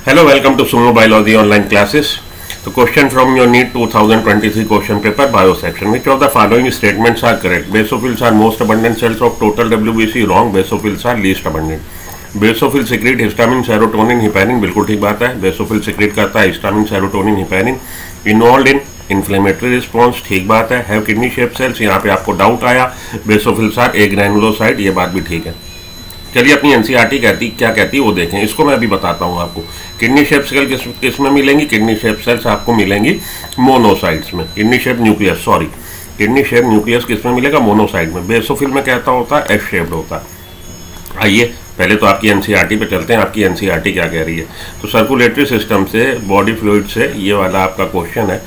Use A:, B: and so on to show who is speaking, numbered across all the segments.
A: Hello, welcome to Sumo Biology online classes. The question from your NEET 2023 question paper bio section. Which of the following statements are correct? Basophils are most abundant cells of total WBC. Wrong. Basophils are least abundant. Basophil secrete histamine serotonin heparin, बिल्कुल ठीक बात है. Basophil secrete करता है histamine serotonin heparin. Involve in inflammatory response, ठीक बात है. Have kidney shape cells, यहाँ पे आपको डाउट आया. बेसोफिल्स आर ए ग्रैनुलोसाइट, ये बात भी ठीक है. चलिए अपनी एनसीईआरटी क्या कहती है वो देखें. इसको मैं अभी बताता हूँ आपको. किडनी शेप सेल किस में मिलेंगी? किडनी शेप सेल्स आपको मिलेंगी मोनोसाइट्स में. किडनी शेप न्यूक्लियस किस में मिलेगा? मोनोसाइट में. बेसोफिल में कहता होता है एफ शेप्ड होता है. आइए पहले तो आपकी एनसीईआरटी पे चलते हैं. आपकी एनसीईआरटी क्या कह रही है? तो सर्कुलेटरी सिस्टम से, बॉडी फ्लूइड से, ये वाला आपका क्वेश्चन है.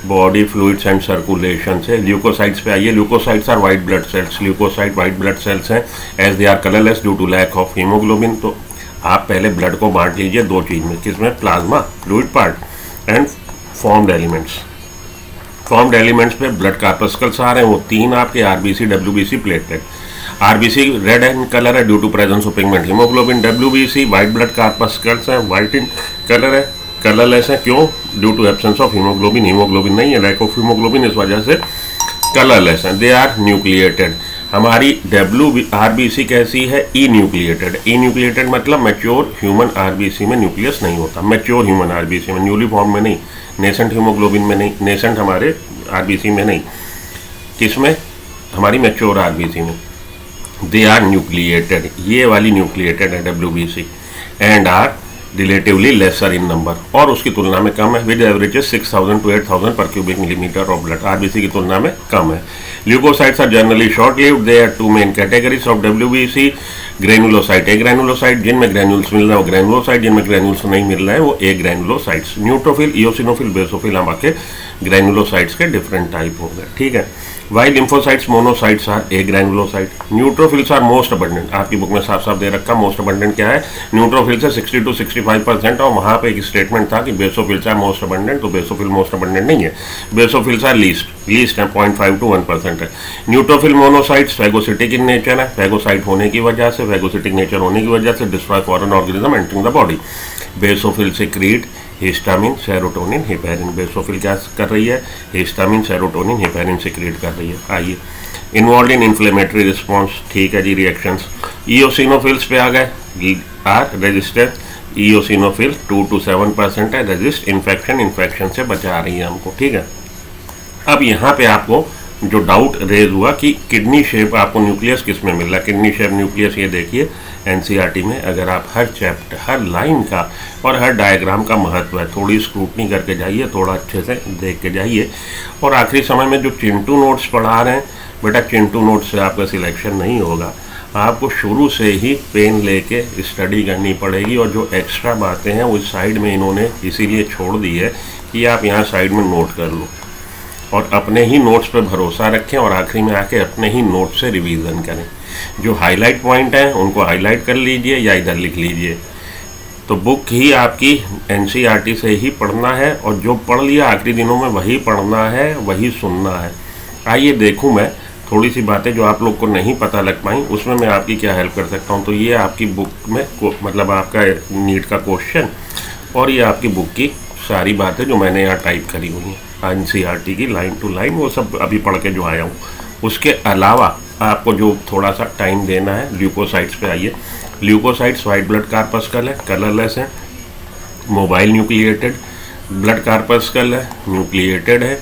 A: बॉडी फ्लूइड्स एंड सर्कुलेशन से ल्यूकोसाइट्स पे आइए. Leukocytes are white blood cells. Leukocyte white blood cells हैं as they are colourless due to lack of haemoglobin. तो आप पहले ब्लड को बांट लीजिए दो चीज़ में. किसमें? Plasma fluid part and formed elements. Formed elements पे ब्लड कार्पस्कल्स आ रहे हैं, वो तीन आपके RBC, WBC, platelet. RBC red in colour है due to presence of pigment haemoglobin. WBC white blood corpuscles हैं, वाइट इन कलर है, कलरलेस है. क्यों? Due to absence of haemoglobin. Haemoglobin नहीं है, लैक ऑफ हीमोग्लोबिन, इस वजह से कलरलेस है. They are nucleated. हमारी आरबीसी कैसी है? Enucleated. ई न्यूक्लिएटेड मतलब मैच्योर ह्यूमन आरबीसी में न्यूक्लियस नहीं होता. मैच्योर ह्यूमन आरबीसी में, न्यूली फॉर्म में नहीं, नेसेंट हीमोग्लोबिन में नहीं, नेसेंट हमारे आरबीसी में नहीं. किसमें? हमारी मैच्योर आरबीसी में. They are nucleated. ये वाली न्यूक्लिएटेड है WBC and are relatively lesser in number, और उसकी तुलना में कम है. विद एवरेजेस 6000 to 8000 पर cubic millimetre of blood. RBC की तुलना में कम है. Leucocytes are generally short lived. They are two main categories of WBC. Granulocyte, agranulocyte, जिनमें ग्रेन्यूल्स मिल रहा है वो ग्रेनुलोसाइट, जिनमें ग्रेन्यूल्स नहीं मिल रहा है वो ए ग्रेनुलोसाइट्स. न्यूट्रोफिल, इओसिनोफिल, बेसोफिल हम आपके ग्रेनुलोसाइट्स के डिफरेंट टाइप हो गए. ठीक है. While lymphocytes, monocytes are agranulocyte. Neutrophils are most abundant. आपकी बुक में साफ साफ दे रखा मोस्ट अबंडेंट क्या है. न्यूट्रोफिल्स है 60 to 65%, और वहाँ पे एक स्टेटमेंट था कि बेसोफिल्स आर मोस्ट अबंडेंट. तो बेसोफिल मोस्ट अबंडेंट नहीं है. बेसोफिल्स आर लीस्ट है, 0.5 to 1% है. Neutrophil monocytes phagocytic in nature है. फैगोसाइट होने की वजह से, फैगोसिटिक नेचर होने की वजह से destroy foreign organism entering the body. Basophil secrete histamine serotonin heparin. Basophil क्या कर रही है? हिस्टामिन सेरोटोनिन हिपैरिन सिक्रीट कर रही है. आइए इन्वॉल्व इन इन्फ्लेमेटरी रिस्पॉन्स, ठीक है जी. रिएक्शंस. इओसिनोफिल्स पे आ गए. Are resistant. इओसिनोफिल 2 to 7% है. रेजिस्ट इन्फेक्शन से बचा रही है हमको. ठीक है. अब यहाँ पे आपको जो डाउट रेज हुआ कि किडनी शेप आपको न्यूक्लियस किस में मिल रहा है. किडनी शेप न्यूक्लियस ये देखिए एनसीईआरटी में अगर आप हर चैप्टर, हर लाइन का और हर डायग्राम का महत्व है. थोड़ी स्क्रूटनी करके जाइए, थोड़ा अच्छे से देख के जाइए. और आखिरी समय में जो चिंटू नोट्स पढ़ा रहे हैं, बेटा चिंटू नोट्स से आपका सिलेक्शन नहीं होगा. आपको शुरू से ही पेन लेके स्टडी करनी पड़ेगी. और जो एक्स्ट्रा बातें हैं वो साइड में इन्होंने इसीलिए छोड़ दी है कि आप यहाँ साइड में नोट कर लो और अपने ही नोट्स पे भरोसा रखें और आखिरी में आके अपने ही नोट से रिवीजन करें. जो हाईलाइट पॉइंट हैं उनको हाईलाइट कर लीजिए या इधर लिख लीजिए. तो बुक ही आपकी एनसीईआरटी से ही पढ़ना है, और जो पढ़ लिया आखिरी दिनों में वही पढ़ना है, वही सुनना है. आइए देखूं मैं थोड़ी सी बातें जो आप लोग को नहीं पता लग पाई, उसमें मैं आपकी क्या हेल्प कर सकता हूं. तो ये आपकी बुक में मतलब आपका नीट का क्वेश्चन, और ये आपकी बुक की सारी बातें जो मैंने यहाँ टाइप करी हुई हैं एनसीईआरटी की लाइन टू लाइन, वो सब अभी पढ़ के जो आया हूँ. उसके अलावा आपको जो थोड़ा सा टाइम देना है, ल्यूकोसाइट्स पे आइए. ल्यूकोसाइट्स वाइट ब्लड कार्पस्कल है, कलरलेस है, मोबाइल न्यूक्लिएटेड. ब्लड कार्पस्कल है, न्यूक्लिएटेड है,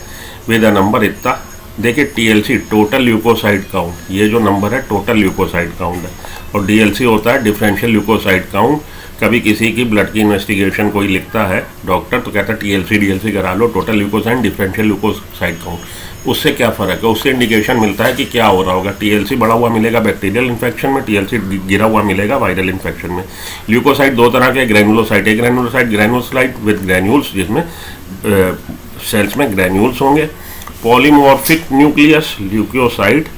A: विद अ नंबर इतना. देखिए TLC टोटल ल्यूकोसाइट काउंट, ये जो नंबर है टोटल ल्यूकोसाइट काउंट है. और DLC होता है डिफरेंशियल ल्यूकोसाइट काउंट. कभी किसी की ब्लड की इन्वेस्टिगेशन कोई लिखता है डॉक्टर, तो कहता है TLC DLC करा लो, total leukocyte differential leukocyte count. उससे क्या फ़र्क है? उससे इंडिकेशन मिलता है कि क्या हो रहा होगा. TLC बढ़ा हुआ मिलेगा बैक्टीरियल इन्फेक्शन में, TLC गिरा हुआ मिलेगा वायरल इन्फेक्शन में. ल्यूकोसाइट दो तरह के, ग्रैनुलोसाइट, एक ग्रैनुलोसाइट विद ग्रैन्यूल्स, जिसमें सेल्स में ग्रैन्यूल्स होंगे. Polymorphic nucleus leucocyte,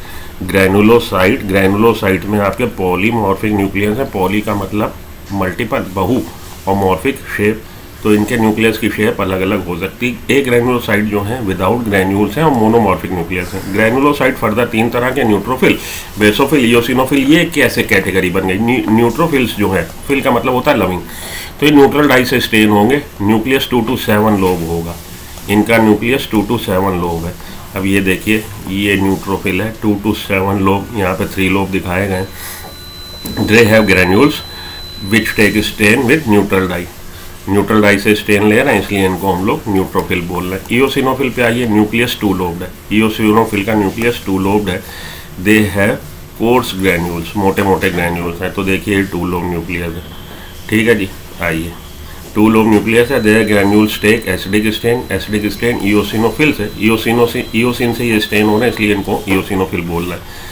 A: granulocyte. Granulocyte में आपके पॉलीमॉर्फिक न्यूक्लियस है. पॉली का मतलब मल्टीपल, बहु, और मॉर्फिक शेप, तो इनके न्यूक्लियस की शेप अलग अलग हो सकती है. एक ग्रैनुलोसाइट जो है विदाउट ग्रैन्यूल्स हैं और मोनोमॉर्फिक न्यूक्लियस है. ग्रैनुलोसाइट फर्दर तीन तरह के, न्यूट्रोफिल, बेसोफिल, इओसिनोफिल. ये कैसे कैटेगरी बन गई? न्यूट्रोफिल्स जो है, फिल का मतलब होता है लविंग, तो ये न्यूट्रल डाई से स्टेन होंगे। न्यूक्लियस 2 to 7 लोब होगा, इनका न्यूक्लियस 2 to 7 लोब है। अब ये देखिए ये न्यूट्रोफिल है, 2 to 7 लोब, यहाँ पे 3 लोब दिखाए गए। They have granules which take stain with neutral dye. Neutral dye से स्टेन ले रहे हैं इसलिए इनको हम लोग न्यूट्रोफिल बोल रहे हैं। इओसिनोफिल पे आइए, न्यूक्लियस 2 लोब्ड है। इओसिनोफिल का न्यूक्लियस 2 लोब्ड है। दे हैव कोर्स ग्रैन्यूल्स, मोटे मोटे ग्रैन्यूल्स हैं। तो देखिए 2 लोब न्यूक्लियस है, ठीक है जी। आइए 2 लोब न्यूक्लियस है। There granules take acidic stain. Acidic stain eosinophil से, इओसिन से ये स्टेन हो रहे हैं इसलिए इनको इओसिनोफिल बोल रहे हैं।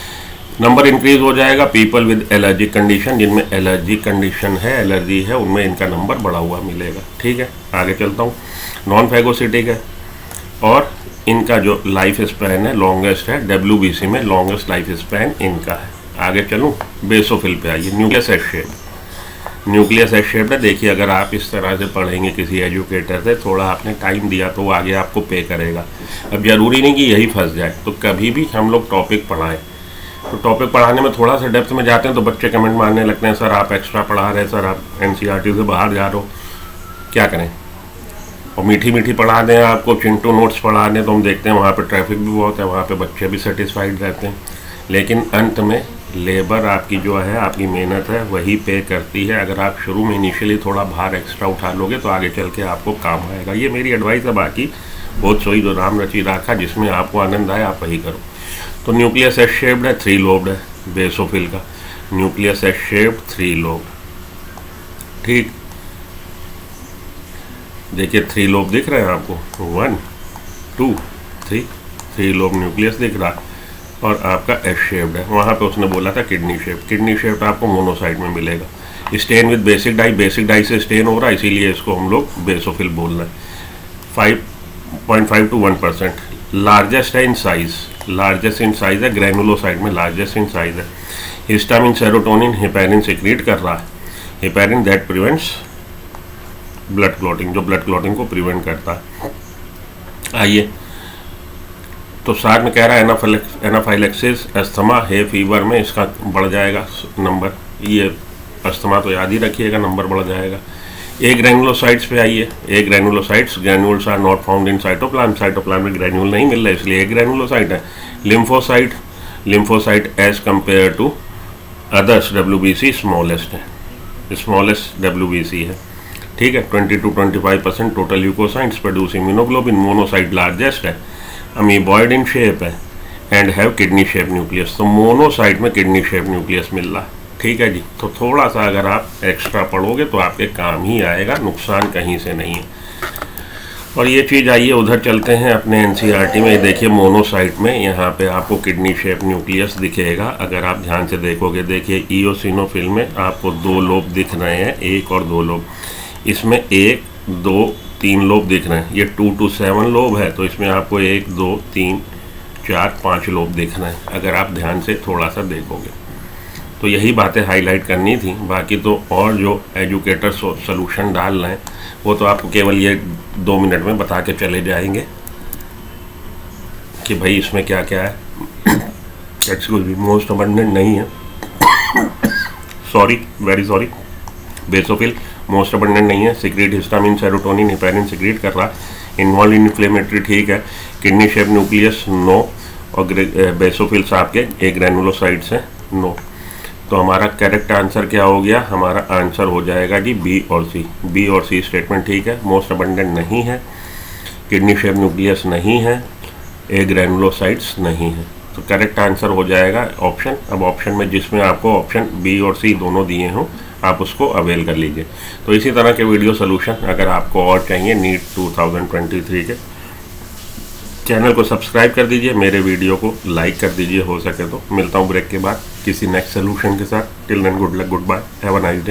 A: नंबर इंक्रीज हो जाएगा। पीपल विद एलर्जिक कंडीशन, जिनमें एलर्जिक कंडीशन है, एलर्जी है, उनमें इनका नंबर बढ़ा हुआ मिलेगा, ठीक है। आगे चलता हूँ। नॉन फैगोसिटिक है और इनका जो लाइफ स्पैन है लॉन्गेस्ट है, WBC में लॉन्गेस्ट लाइफ स्पैन इनका है। आगे चलूँ, बेसोफिल पे आइए। Nucleus S shape, nucleus S shape है। देखिए अगर आप इस तरह से पढ़ेंगे किसी एजुकेटर से, थोड़ा आपने टाइम दिया तो वो आगे आपको पे करेगा। अब जरूरी नहीं कि यही फंस जाए, तो कभी भी हम लोग टॉपिक पढ़ाएं तो टॉपिक पढ़ाने में थोड़ा सा डेप्थ में जाते हैं तो बच्चे कमेंट मारने लगते हैं, सर आप एक्स्ट्रा पढ़ा रहे हैं, सर आप NCERT से बाहर जा रहे हो। क्या करें, और मीठी मीठी पढ़ा दें आपको, चिंटू नोट्स पढ़ा दें, तो हम देखते हैं वहाँ पे ट्रैफिक भी बहुत है, वहाँ पे बच्चे भी सेटिस्फाइड रहते हैं। लेकिन अंत में लेबर आपकी जो है, आपकी मेहनत है, वही पे करती है। अगर आप शुरू में इनिशियली थोड़ा भार एक्स्ट्रा उठा लोगे तो आगे चल के आपको काम आएगा। ये मेरी एडवाइस है। बाकी बहुत सोई जो राम रची राखा, जिसमें आपको आनंद आए आप वही करो। तो न्यूक्लियस एस शेप्ड है, 3 लोब्ड है बेसोफिल का। न्यूक्लियस एस शेप्ड 3 लोब, ठीक। देखिए 3 लोब दिख रहे हैं आपको, 1 2 3 लोब न्यूक्लियस दिख रहा है और आपका एस शेप्ड है। वहाँ पे उसने बोला था किडनी शेप, किडनी शेप आपको मोनोसाइट में मिलेगा। Stain with basic dye, basic dye से स्टेन हो रहा है इसीलिए इसको हम लोग बेसोफिल बोल रहे हैं। 5.5 to 1%। लार्जेस्ट है in size, largest in size है, ग्रेनुलोसाइट में लार्जेस्ट इन साइज है। हिस्टामिन, सेरोटोनिन, हेपेरिन सिक्रीट कर रहा है। Heparin that prevents blood clotting, जो ब्लड क्लॉटिंग को प्रिवेंट करता है। आइए तो साथ में कह रहा है एनाफाइलेक्सिस, अस्थमा, हे फीवर में इसका बढ़ जाएगा नंबर। ये अस्थमा तो याद ही रखिएगा, नंबर बढ़ जाएगा। ए ग्रैनुलोसाइट्स पे आइए। Agranulocytes, granules are not found in cytoplasm, cytoplasm में ग्रैन्यूल नहीं मिल रहा है इसलिए ए ग्रैनुलोसाइट है। Lymphocyte, lymphocyte as compared to others WBC smallest है, स्मॉलेस्ट WBC है, ठीक है। 20 to 25% total leukocytes produce immunoglobulin. Monocyte largest है, अमीबॉइड इन शेप है and have kidney shape nucleus. तो मोनोसाइट में किडनी शेप न्यूक्लियस मिल रहा है, ठीक है जी। तो थोड़ा सा अगर आप एक्स्ट्रा पढ़ोगे तो आपके काम ही आएगा, नुकसान कहीं से नहीं है। और ये चीज़ आइए उधर चलते हैं अपने NCERT में। देखिए मोनोसाइट में यहाँ पे आपको किडनी शेप न्यूक्लियस दिखेगा अगर आप ध्यान से देखोगे। देखिए इओसिनोफिल में आपको 2 लोब दिख रहे हैं, 1 और 2 लोब। इसमें 1 2 3 लोब दिख रहे हैं। ये 2 to 7 लोब है तो इसमें आपको 1 2 3 4 5 लोब दिख रहे हैं अगर आप ध्यान से थोड़ा सा देखोगे। तो यही बातें हाईलाइट करनी थी। बाकी तो और जो एजुकेटर सोल्यूशन डाल रहे हैं वो तो आपको केवल ये 2 मिनट में बता के चले जाएंगे कि भाई इसमें क्या क्या है। एक्सक्यूज मी, मोस्ट अबंडेंट नहीं है, sorry, very sorry. Basophil most abundant नहीं है। Secrete histamine, serotonin, heparin secrete कर रहा है। इन्वॉल्व इन इन्फ्लेमेटरी, ठीक है। किडनी शेप न्यूक्लियस नो, और बेसोफिल्स आपके ए ग्रैनुलोसाइट्स हैं, नो। तो हमारा करेक्ट आंसर क्या हो गया? हमारा आंसर हो जाएगा जी बी और सी। बी और सी स्टेटमेंट ठीक है। मोस्ट अबंडेंट नहीं है, किडनी शेप न्यूक्लियस नहीं है, ए ग्रैनुलोसाइट्स नहीं है। तो करेक्ट आंसर हो जाएगा ऑप्शन। अब ऑप्शन में जिसमें आपको ऑप्शन बी और सी दोनों दिए हों आप उसको अवेल कर लीजिए। तो इसी तरह के वीडियो सोल्यूशन अगर आपको और चाहिए नीट 2023 के, चैनल को सब्सक्राइब कर दीजिए, मेरे वीडियो को लाइक कर दीजिए हो सके तो। मिलता हूँ ब्रेक के बाद किसी नेक्स्ट सोल्यूशन के साथ। Till then good luck, good bye, have a nice day.